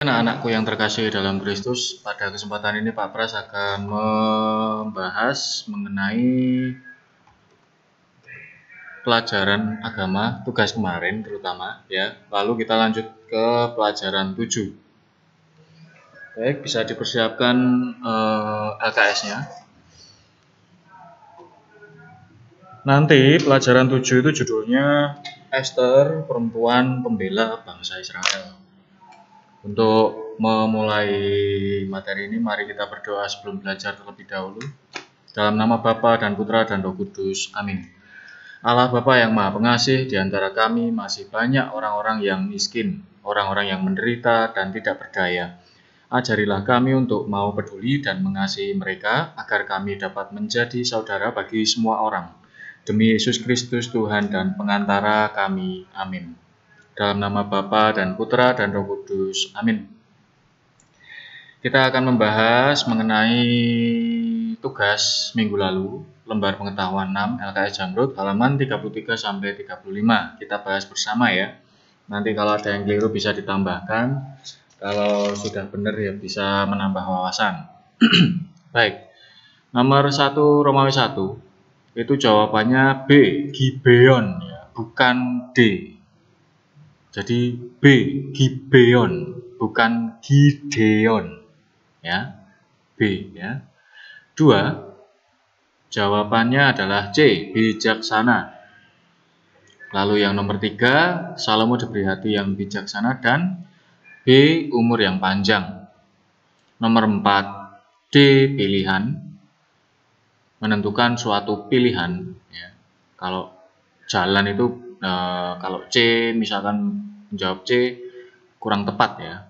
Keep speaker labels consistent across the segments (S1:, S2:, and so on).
S1: Anak-anakku yang terkasih dalam Kristus, pada kesempatan ini Pak Pras akan membahas mengenai pelajaran agama tugas kemarin terutama ya. Lalu kita lanjut ke pelajaran 7. Baik, bisa dipersiapkan LKS-nya. Nanti pelajaran 7 itu judulnya Esther, perempuan pembela bangsa Israel. Untuk memulai materi ini, mari kita berdoa sebelum belajar terlebih dahulu. Dalam nama Bapa dan Putra dan Roh Kudus. Amin. Allah Bapa yang Maha Pengasih, di antara kami masih banyak orang-orang yang miskin, orang-orang yang menderita dan tidak berdaya. Ajarilah kami untuk mau peduli dan mengasihi mereka, agar kami dapat menjadi saudara bagi semua orang. Demi Yesus Kristus Tuhan dan pengantara kami. Amin. Dalam nama Bapa dan Putra dan Roh Kudus. Amin. Kita akan membahas mengenai tugas minggu lalu, lembar pengetahuan 6 LKS Jamrut, halaman 33 sampai 35. Kita bahas bersama ya. Nanti kalau ada yang keliru bisa ditambahkan. Kalau sudah benar ya bisa menambah wawasan. Baik. Nomor 1 Romawi 1. Itu jawabannya B, Gibeon ya, bukan D. Jadi B, Gibeon, bukan Gideon. Ya. B ya. 2. Jawabannya adalah C, bijaksana. Lalu yang nomor 3, Salomo diberi hati yang bijaksana, dan B, umur yang panjang. Nomor 4, D, pilihan. Menentukan suatu pilihan ya. Kalau jalan itu kalau C misalkan menjawab C kurang tepat ya.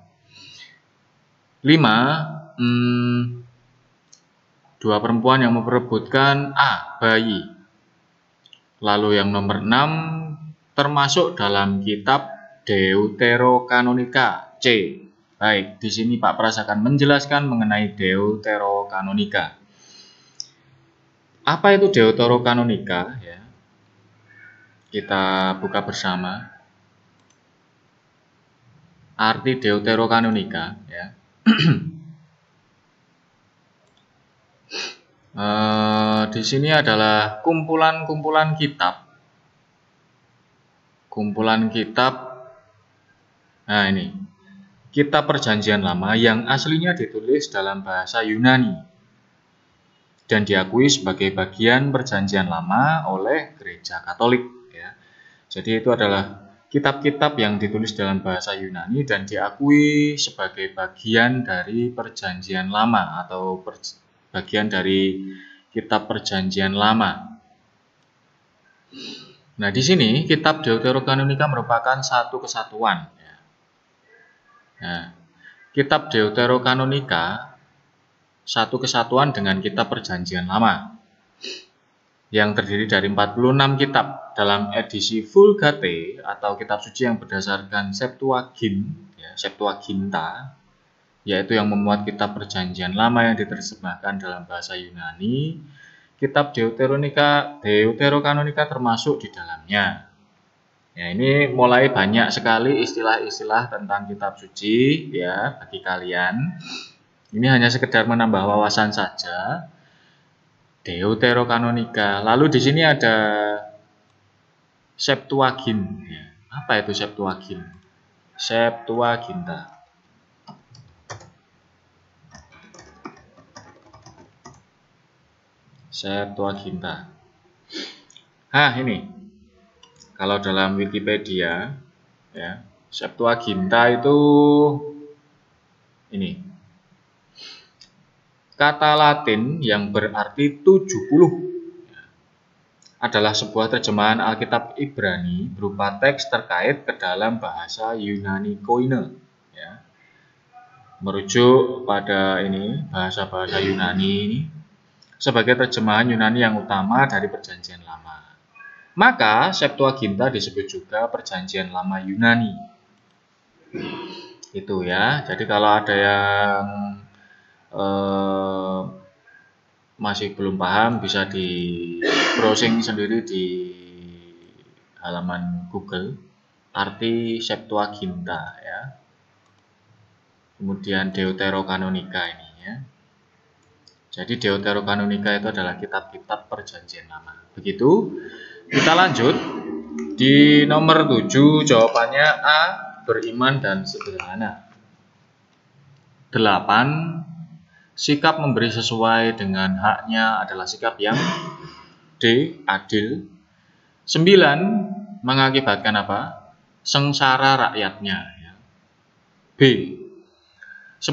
S1: 5, dua perempuan yang memperebutkan A, bayi. Lalu yang nomor 6, termasuk dalam kitab Deuterokanonika C. Baik, di sini Pak Pras akan menjelaskan mengenai Deuterokanonika. Apa itu Deuterokanonika ya? Kita buka bersama. Arti Deuterokanonika ya. Di sini adalah kumpulan-kumpulan kitab. Kumpulan kitab. Nah, ini. Kitab Perjanjian Lama yang aslinya ditulis dalam bahasa Yunani dan diakui sebagai bagian Perjanjian Lama oleh Gereja Katolik ya. Jadi itu adalah kitab-kitab yang ditulis dalam bahasa Yunani dan diakui sebagai bagian dari Perjanjian Lama atau bagian dari kitab Perjanjian Lama. Nah, di sini kitab Deuterokanonika merupakan satu kesatuan. Nah, kitab Deuterokanonika satu kesatuan dengan kitab Perjanjian Lama yang terdiri dari 46 kitab dalam edisi Vulgate atau kitab suci yang berdasarkan Septuaginta, yaitu yang memuat kitab Perjanjian Lama yang diterjemahkan dalam bahasa Yunani. Kitab Deuterokanonika termasuk di dalamnya. Ya, ini mulai banyak sekali istilah-istilah tentang kitab suci ya bagi kalian. Ini hanya sekedar menambah wawasan saja. Deuterokanonika. Lalu di sini ada Septuagint. Ya. Apa itu Septuagint? Septuaginta. Septuaginta. Ini. Kalau dalam Wikipedia, ya, Septuaginta itu ini. Kata Latin yang berarti 70 adalah sebuah terjemahan Alkitab Ibrani berupa teks terkait ke dalam bahasa Yunani Koine. Ya. Merujuk pada ini bahasa-bahasa Yunani ini sebagai terjemahan Yunani yang utama dari Perjanjian Lama. Maka Septuaginta disebut juga Perjanjian Lama Yunani. Itu ya. Jadi kalau ada yang masih belum paham bisa di browsing sendiri di halaman Google arti Septuaginta ya. kemudian Deuterokanonika ini ya. Jadi Deuterokanonika itu adalah kitab-kitab perjanjian lama. Begitu, kita lanjut di nomor 7, jawabannya A, beriman dan sederhana. 8, sikap memberi sesuai dengan haknya adalah sikap yang D, adil. 9, mengakibatkan apa? Sengsara rakyatnya ya. B, 10,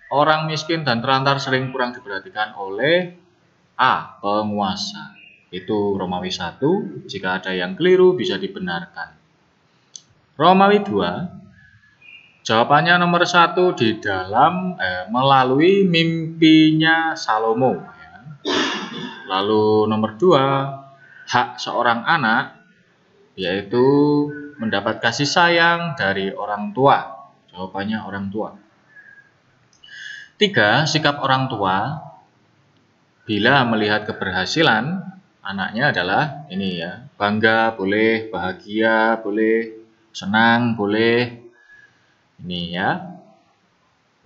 S1: orang miskin dan terlantar sering kurang diperhatikan oleh A, penguasa. Itu Romawi 1, jika ada yang keliru bisa dibenarkan. Romawi 2, jawabannya nomor 1 di dalam melalui mimpinya Salomo ya. Lalu nomor 2, hak seorang anak yaitu mendapat kasih sayang dari orang tua. Jawabannya orang tua. 3, sikap orang tua bila melihat keberhasilan anaknya adalah ini ya, bangga boleh, bahagia boleh, senang boleh. Ini ya.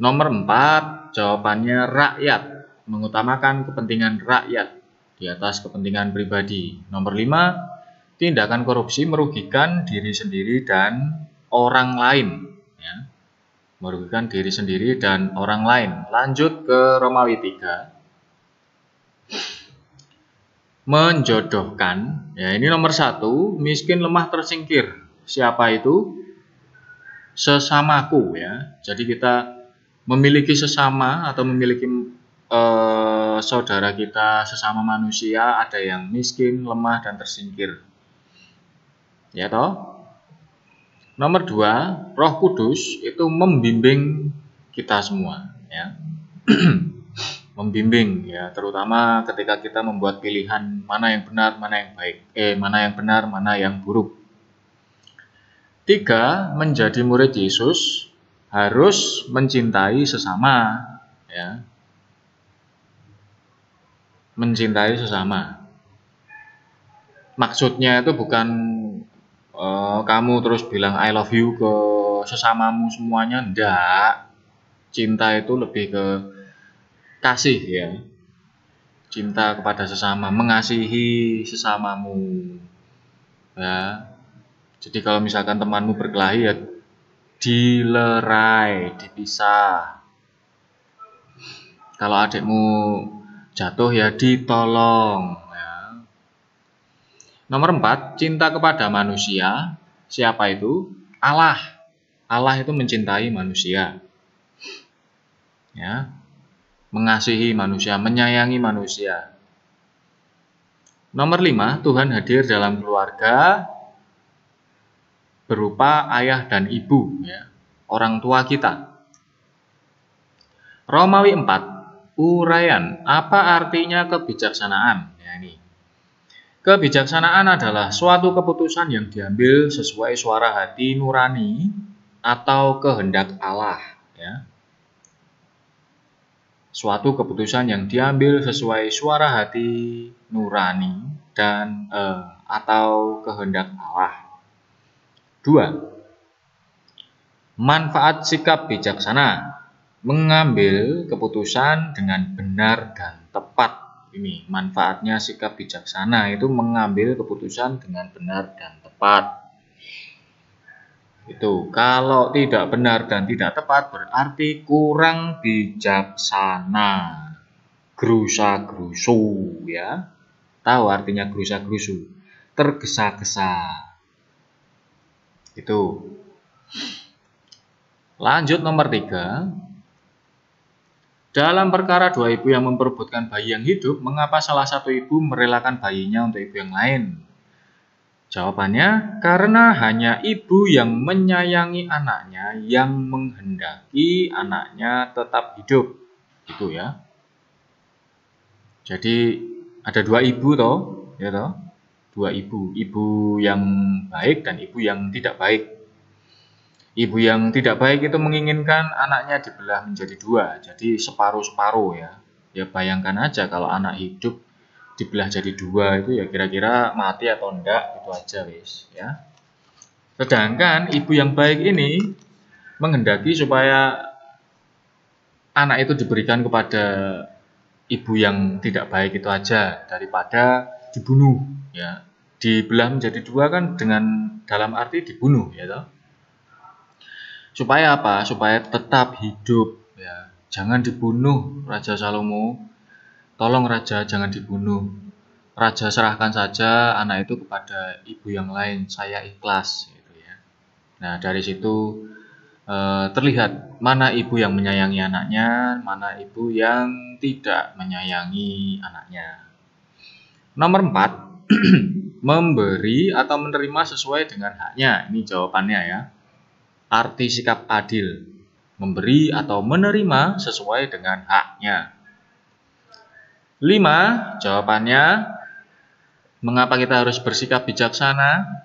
S1: Nomor 4, jawabannya rakyat, mengutamakan kepentingan rakyat di atas kepentingan pribadi. Nomor 5, tindakan korupsi merugikan diri sendiri dan orang lain ya. Merugikan diri sendiri dan orang lain. Lanjut ke Romawi 3. Menjodohkan, ya ini nomor 1, miskin lemah tersingkir. Siapa itu? Sesamaku ya. Jadi kita memiliki sesama atau memiliki saudara kita sesama manusia, ada yang miskin, lemah dan tersingkir. Ya toh? Nomor 2, Roh Kudus itu membimbing kita semua ya. Membimbing ya, terutama ketika kita membuat pilihan mana yang benar, mana yang baik, mana yang benar, mana yang buruk. 3, menjadi murid Yesus harus mencintai sesama ya. Mencintai sesama. Maksudnya itu bukan kamu terus bilang I love you ke sesamamu semuanya, enggak. Cinta itu lebih ke kasih ya. Cinta kepada sesama, mengasihi sesamamu ya. Jadi kalau misalkan temanmu berkelahi ya dilerai, dipisah. Kalau adikmu jatuh ya ditolong ya. Nomor 4, cinta kepada manusia. Siapa itu? Allah. Allah itu mencintai manusia. Ya. Mengasihi manusia, menyayangi manusia. Nomor 5, Tuhan hadir dalam keluarga berupa ayah dan ibu ya, orang tua kita. Romawi 4, uraian. Apa artinya kebijaksanaan? Ya, ini. Kebijaksanaan adalah suatu keputusan yang diambil sesuai suara hati nurani atau kehendak Allah ya. Suatu keputusan yang diambil sesuai suara hati nurani dan atau kehendak Allah. 2, manfaat sikap bijaksana, mengambil keputusan dengan benar dan tepat. Ini manfaatnya sikap bijaksana itu mengambil keputusan dengan benar dan tepat. Itu kalau tidak benar dan tidak tepat berarti kurang bijaksana. Gerusa-gerusu ya. Tahu artinya gerusa-gerusu? Tergesa-gesa. Itu. Lanjut nomor 3. Dalam perkara dua ibu yang memperebutkan bayi yang hidup, mengapa salah satu ibu merelakan bayinya untuk ibu yang lain? Jawabannya, karena hanya ibu yang menyayangi anaknya yang menghendaki anaknya tetap hidup. Gitu ya. Jadi ada dua ibu toh, ya toh? Dua ibu, ibu yang baik dan ibu yang tidak baik. Ibu yang tidak baik itu menginginkan anaknya dibelah menjadi dua, jadi separuh-separuh ya. Ya bayangkan aja kalau anak hidup dibelah jadi dua itu ya kira-kira mati atau enggak, itu aja wis ya. Sedangkan ibu yang baik ini menghendaki supaya anak itu diberikan kepada ibu yang tidak baik itu aja daripada dibunuh, ya. Dibelah menjadi dua kan dengan dalam arti dibunuh, ya toh. Supaya apa? Supaya tetap hidup, ya. Jangan dibunuh, Raja Salomo. Tolong Raja, jangan dibunuh. Raja serahkan saja anak itu kepada ibu yang lain. Saya ikhlas, gitu ya. Nah, dari situ terlihat mana ibu yang menyayangi anaknya, mana ibu yang tidak menyayangi anaknya. Nomor 4, memberi atau menerima sesuai dengan haknya. Ini jawabannya ya. Arti sikap adil, memberi atau menerima sesuai dengan haknya. 5, jawabannya, mengapa kita harus bersikap bijaksana?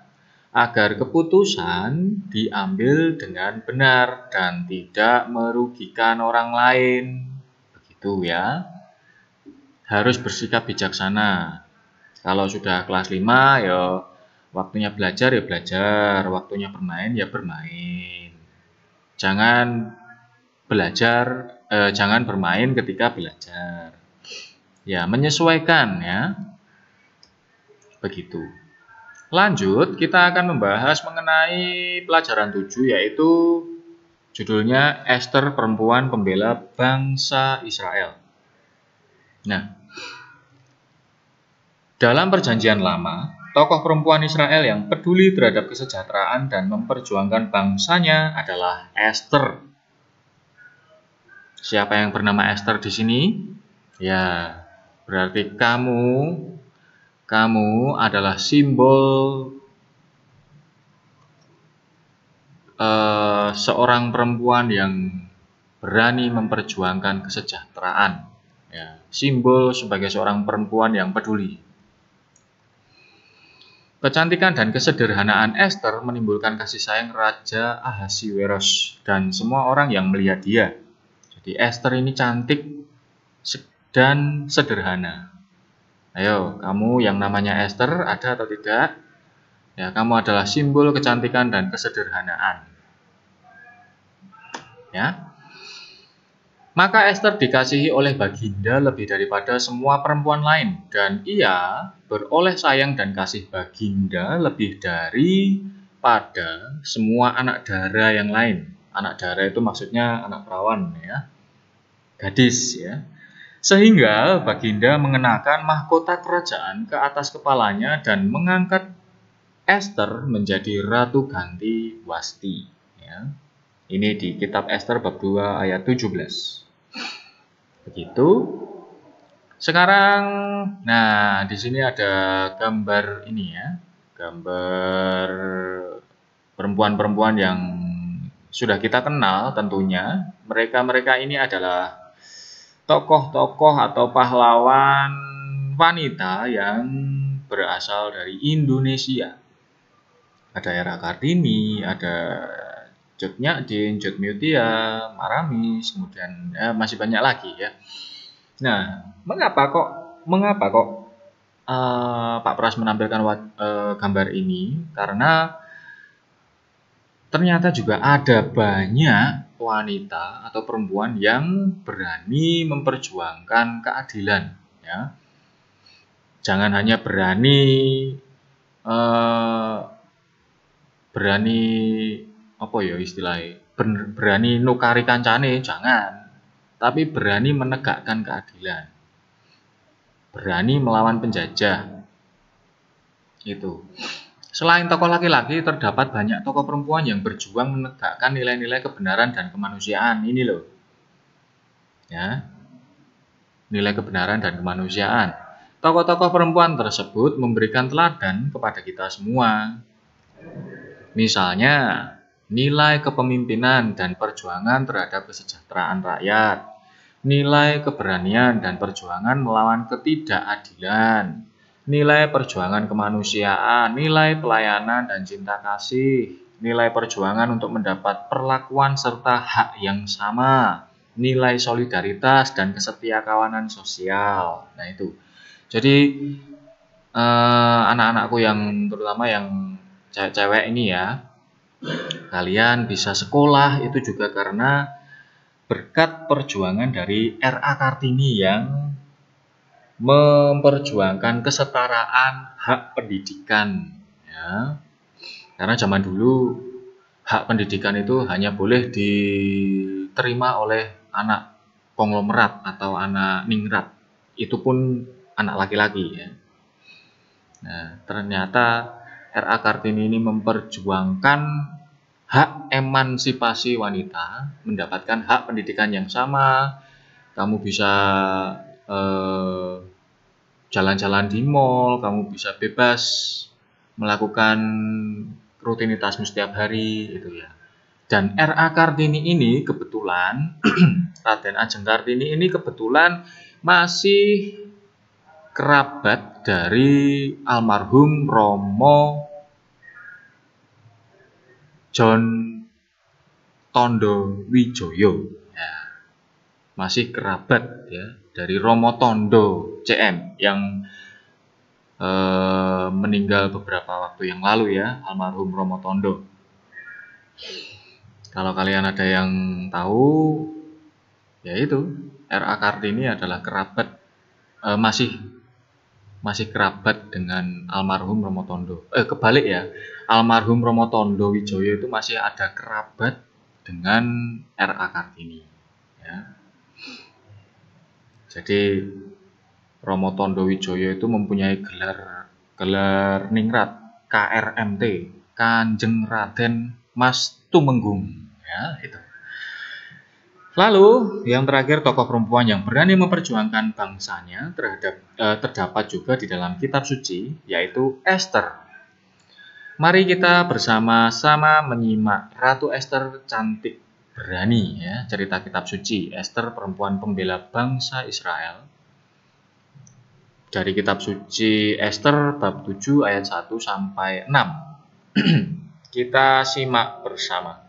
S1: Agar keputusan diambil dengan benar dan tidak merugikan orang lain. Begitu ya. Harus bersikap bijaksana. Kalau sudah kelas 5 ya waktunya belajar ya belajar, waktunya bermain ya bermain. Jangan jangan bermain ketika belajar. Ya, menyesuaikan ya. Begitu. Lanjut, kita akan membahas mengenai pelajaran 7, yaitu judulnya Ester Perempuan Pembela Bangsa Israel. Nah, dalam Perjanjian Lama, tokoh perempuan Israel yang peduli terhadap kesejahteraan dan memperjuangkan bangsanya adalah Ester. Siapa yang bernama Ester di sini? Ya, berarti kamu adalah simbol seorang perempuan yang berani memperjuangkan kesejahteraan, ya, simbol sebagai seorang perempuan yang peduli. Kecantikan dan kesederhanaan Ester menimbulkan kasih sayang Raja Ahasiweros dan semua orang yang melihat dia. Jadi Ester ini cantik dan sederhana. Ayo, kamu yang namanya Ester ada atau tidak? Ya, kamu adalah simbol kecantikan dan kesederhanaan. Ya. Maka Ester dikasihi oleh Baginda lebih daripada semua perempuan lain, dan ia beroleh sayang dan kasih Baginda lebih daripada semua anak dara yang lain. Anak dara itu maksudnya anak perawan ya, gadis ya. Sehingga Baginda mengenakan mahkota kerajaan ke atas kepalanya dan mengangkat Ester menjadi ratu ganti Wasti ya. Ini di kitab Ester bab 2 ayat 17. Begitu. Sekarang, nah di sini ada gambar ini ya, gambar perempuan-perempuan yang sudah kita kenal tentunya. Mereka ini adalah tokoh-tokoh atau pahlawan wanita yang berasal dari Indonesia. Ada Era Kartini, ada Cut Nyak-Din, Cut Mutia, Maramis, kemudian masih banyak lagi ya. Nah, mengapa kok Pak Pras menampilkan gambar ini? Karena ternyata juga ada banyak wanita atau perempuan yang berani memperjuangkan keadilan. Ya. Jangan hanya berani apa ya istilahnya, berani nukari kancane, jangan, tapi berani menegakkan keadilan, berani melawan penjajah. Itu. Selain tokoh laki-laki, terdapat banyak tokoh perempuan yang berjuang menegakkan nilai-nilai kebenaran dan kemanusiaan. Ini loh, ya, nilai kebenaran dan kemanusiaan. Tokoh-tokoh perempuan tersebut memberikan teladan kepada kita semua. Misalnya, nilai kepemimpinan dan perjuangan terhadap kesejahteraan rakyat, nilai keberanian dan perjuangan melawan ketidakadilan, nilai perjuangan kemanusiaan, nilai pelayanan dan cinta kasih, nilai perjuangan untuk mendapat perlakuan serta hak yang sama, nilai solidaritas dan kesetiakawanan sosial. Nah itu. Jadi anak-anakku yang terutama yang cewek-cewek ini ya, kalian bisa sekolah itu juga karena berkat perjuangan dari R.A. Kartini yang memperjuangkan kesetaraan hak pendidikan, ya. Karena zaman dulu hak pendidikan itu hanya boleh diterima oleh anak konglomerat atau anak ningrat, itu pun anak laki-laki, ya. Nah, ternyata R.A. Kartini ini memperjuangkan hak emansipasi wanita, mendapatkan hak pendidikan yang sama. Kamu bisa jalan-jalan di mall, kamu bisa bebas melakukan rutinitasmu setiap hari, itu ya. Dan R.A. Kartini ini kebetulan, Raden Ajeng Kartini ini kebetulan masih kerabat dari almarhum Romo John Tondo Wijoyo, ya, masih kerabat ya dari Romo Tondo CM yang meninggal beberapa waktu yang lalu, ya, almarhum Romo Tondo. Kalau kalian ada yang tahu, ya itu R.A. Kartini adalah kerabat, masih kerabat dengan almarhum Romo Tondo. Kebalik ya, almarhum Romo Tondo Wijoyo itu masih ada kerabat dengan R.A. Kartini, ya. Jadi Romo Tondo Wijoyo itu mempunyai gelar ningrat KRMT, Kanjeng Raden Mas Tumenggung, ya, itu. Lalu yang terakhir, tokoh perempuan yang berani memperjuangkan bangsanya terdapat juga di dalam kitab suci, yaitu Esther. Mari kita bersama-sama menyimak Ratu Esther cantik berani, ya, cerita kitab suci Esther, perempuan pembela bangsa Israel. Dari kitab suci Esther bab 7 ayat 1 sampai 6. Kita simak bersama.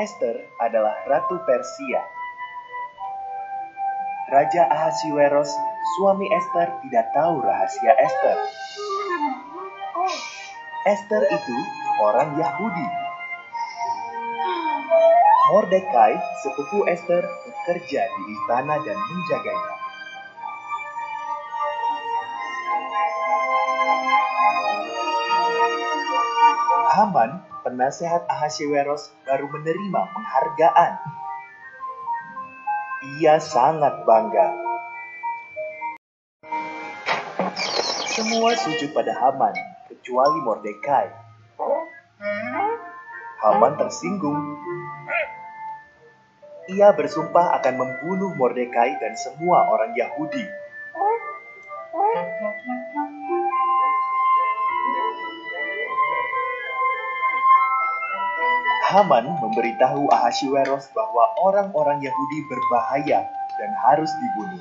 S2: Esther adalah Ratu Persia. Raja Ahasiweros, suami Esther, tidak tahu rahasia Esther. Esther itu orang Yahudi. Mordekai, sepupu Esther, bekerja di istana dan menjaganya. Haman, penasehat Ahasiweros, baru menerima penghargaan. Ia sangat bangga. Semua sujud pada Haman, kecuali Mordekai. Haman tersinggung. Ia bersumpah akan membunuh Mordekai dan semua orang Yahudi. Haman memberitahu Ahasiweros bahwa orang-orang Yahudi berbahaya dan harus dibunuh.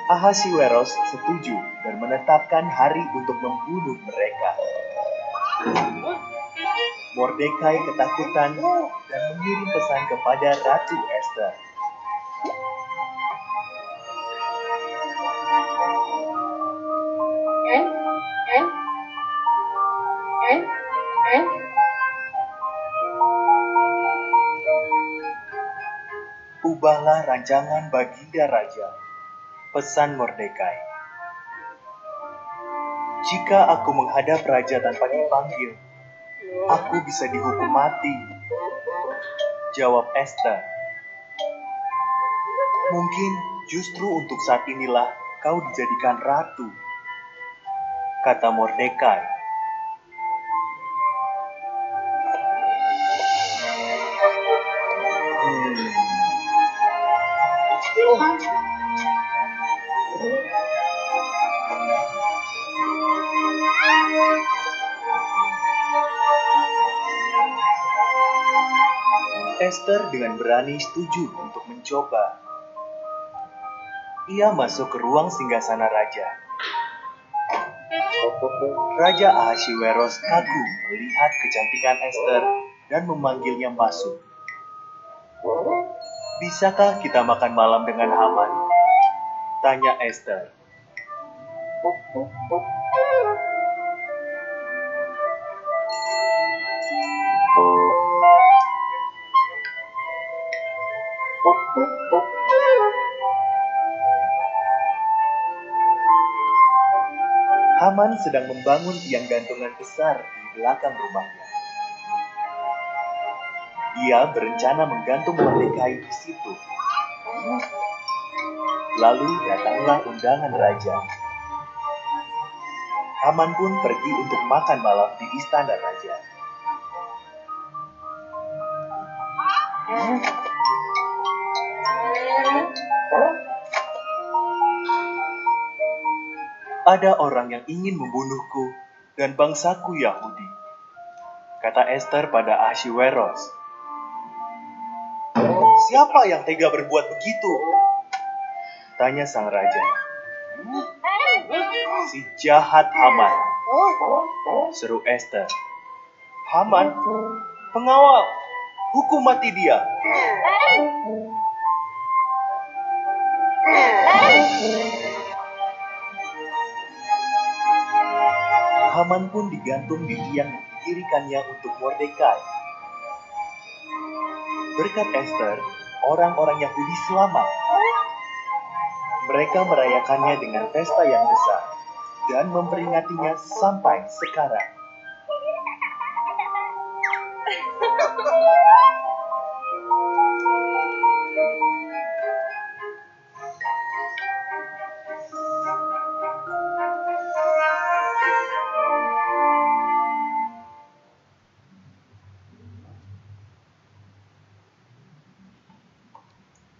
S2: Ahasiweros setuju dan menetapkan hari untuk membunuh mereka. Mordekai ketakutan dan mengirim pesan kepada Ratu Esther. Ubahlah rancangan baginda raja, pesan Mordekai. Jika aku menghadap raja tanpa dipanggil, aku bisa dihukum mati, jawab Esther. Mungkin justru untuk saat inilah kau dijadikan ratu, kata Mordekai. Esther dengan berani setuju untuk mencoba. Ia masuk ke ruang singgasana raja. Raja Ahasiweros kagum melihat kecantikan Esther dan memanggilnya masuk. "Bisakah kita makan malam dengan Haman?" tanya Esther. Haman sedang membangun tiang gantungan besar di belakang rumahnya. Ia berencana menggantung Mordekai di situ. Lalu datanglah undangan raja. Haman pun pergi untuk makan malam di istana raja. "Ada orang yang ingin membunuhku dan bangsaku Yahudi," kata Esther pada Ahasiweros. "Siapa yang tega berbuat begitu?" tanya sang raja. "Si jahat Haman," seru Esther. "Haman, pengawal, hukum mati dia." Haman pun digantung di tiang yang didirikannya untuk Mordekai. Berkat Esther, orang-orang Yahudi selamat. Mereka merayakannya dengan pesta yang besar dan memperingatinya sampai sekarang.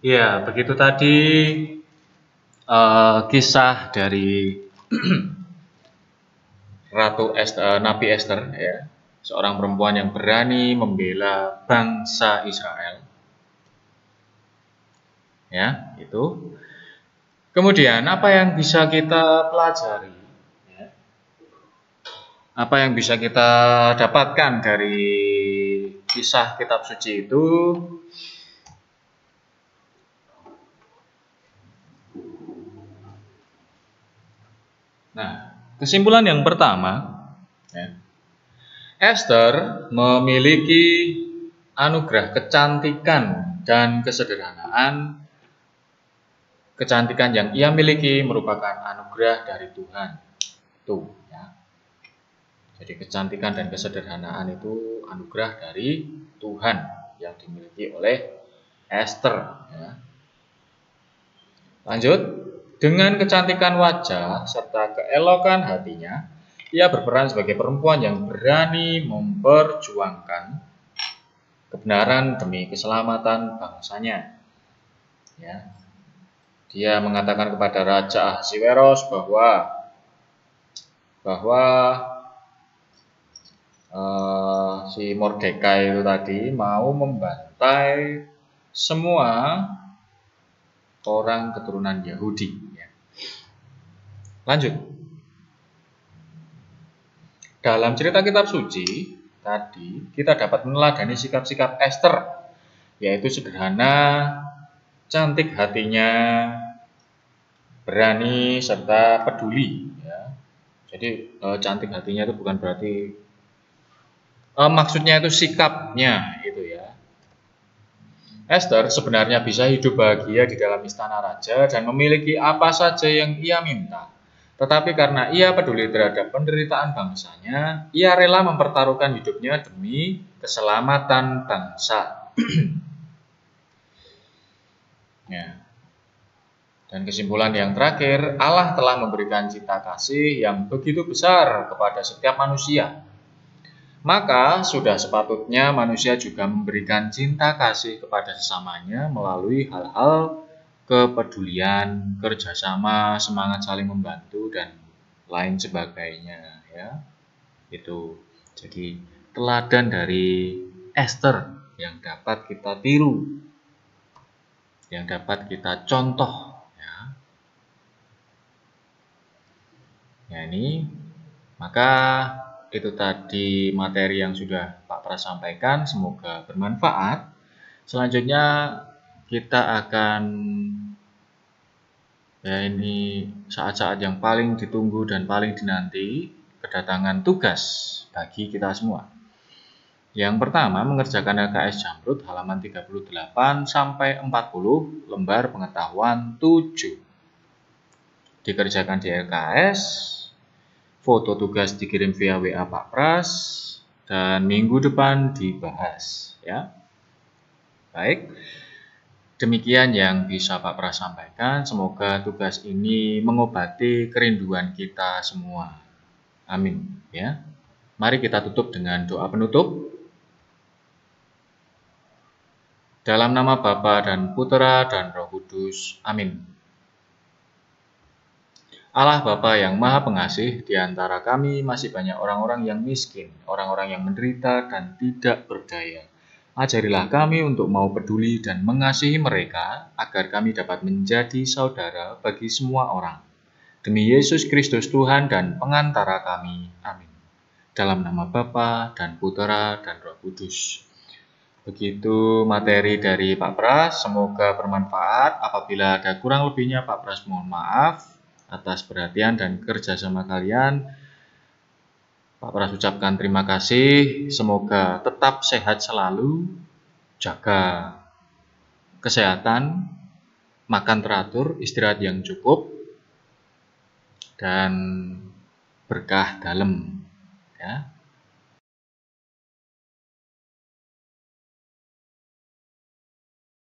S1: Ya, begitu tadi kisah dari Nabi Esther, ya, seorang perempuan yang berani membela bangsa Israel. Ya, itu. Kemudian apa yang bisa kita pelajari? Ya? Apa yang bisa kita dapatkan dari kisah kitab suci itu? Nah, kesimpulan yang pertama, ya, Esther memiliki anugerah kecantikan dan kesederhanaan. Kecantikan yang ia miliki merupakan anugerah dari Tuhan. Tuh, ya. Jadi kecantikan dan kesederhanaan itu anugerah dari Tuhan yang dimiliki oleh Esther. Ya. Lanjut, dengan kecantikan wajah serta keelokan hatinya, ia berperan sebagai perempuan yang berani memperjuangkan kebenaran demi keselamatan bangsanya. Ya. Dia mengatakan kepada Raja Ahasiweros bahwa si Mordekai itu tadi mau membantai semua orang keturunan Yahudi. Ya. Lanjut. Dalam cerita kitab suci tadi kita dapat meneladani sikap-sikap Esther, yaitu sederhana, cantik hatinya, berani serta peduli. Ya. Jadi cantik hatinya itu bukan berarti maksudnya itu sikapnya itu ya. Esther sebenarnya bisa hidup bahagia di dalam istana raja dan memiliki apa saja yang ia minta. Tetapi karena ia peduli terhadap penderitaan bangsanya, ia rela mempertaruhkan hidupnya demi keselamatan bangsa. Ya. Dan kesimpulan yang terakhir, Allah telah memberikan cinta kasih yang begitu besar kepada setiap manusia. Maka sudah sepatutnya manusia juga memberikan cinta kasih kepada sesamanya melalui hal-hal kepedulian, kerjasama, semangat saling membantu, dan lain sebagainya. Ya, itu. Jadi teladan dari Esther yang dapat kita tiru, yang dapat kita contoh. Ya, ini Maka itu tadi materi yang sudah Pak Pras sampaikan, semoga bermanfaat. Selanjutnya kita akan, ya ini saat-saat yang paling ditunggu dan paling dinanti, kedatangan tugas bagi kita semua. Yang pertama, mengerjakan LKS Jamrut halaman 38 sampai 40, lembar pengetahuan 7. Dikerjakan di LKS, foto tugas dikirim via WA Pak Pras, dan minggu depan dibahas, ya. Baik, demikian yang bisa Pak Pras sampaikan. Semoga tugas ini mengobati kerinduan kita semua. Amin, ya. Mari kita tutup dengan doa penutup. Dalam nama Bapa dan Putera dan Roh Kudus. Amin. Allah Bapa yang Maha Pengasih, di antara kami masih banyak orang-orang yang miskin, orang-orang yang menderita dan tidak berdaya. Ajarilah kami untuk mau peduli dan mengasihi mereka, agar kami dapat menjadi saudara bagi semua orang. Demi Yesus Kristus Tuhan dan pengantara kami. Amin. Dalam nama Bapa dan Putera dan Roh Kudus. Begitu materi dari Pak Pras, semoga bermanfaat. Apabila ada kurang lebihnya, Pak Pras mohon maaf atas perhatian dan kerjasama kalian. Pak Pras ucapkan terima kasih. Semoga tetap sehat selalu, jaga kesehatan, makan teratur, istirahat yang cukup, dan berkah dalam. Ya.